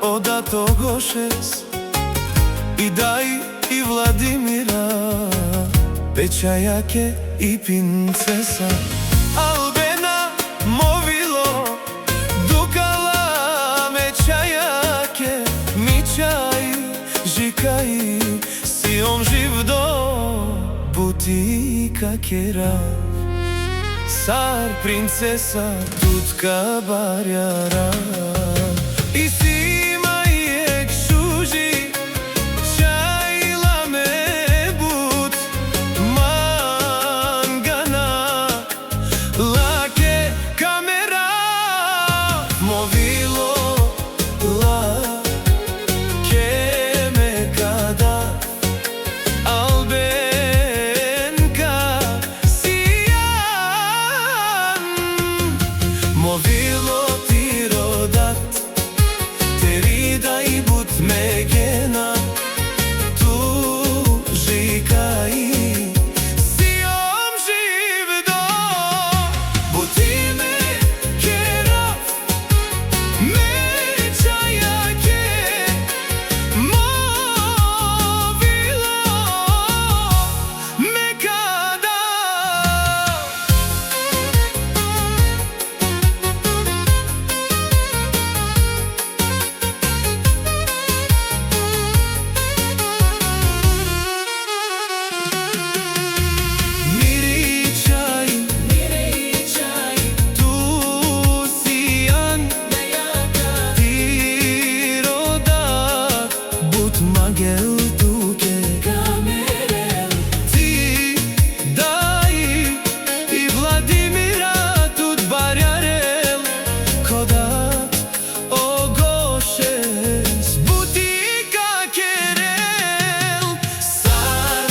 oda Togošes i Daj i Vladimira, Pečajake i Princesa Albena Movilo, Dukala Mečajake, Mičaj, Žikaj, Siom Živdo, Butika Kera, Sar, Princesa, Tutka Barjara. I Sima i Ekšuži, Čajla me but, Mangana, Lake kamera, Movilo, la, Keme kada, Albenka, Sijan, Movilo ti rodat, Terida i but megena, tu žikaj, Siom živdo, butime kerav, Mečajake, Movilo, mekada. Magel tuke kamerel, ti Daj i Vladimira tut barjarel, kodat Ogošes, butika kerel, Sar,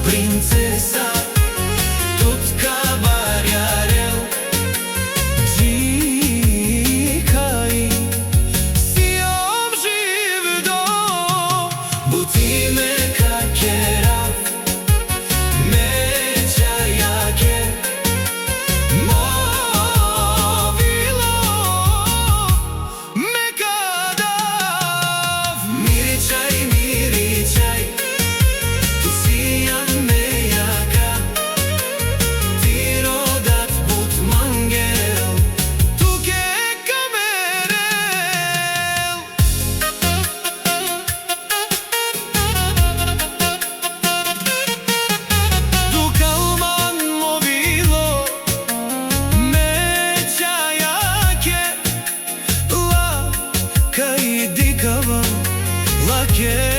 Princesa, tutka barjarel, Žikaj, Siom živdo, butime kakerav, Mečajake, Movilo, mekadav. Miričaj, Miričaj, ti Sijan mejaka, ti rodat but mangel, tuke kamerel. Dukalman Movilo, Mečajake, Laka i Dikava, Lake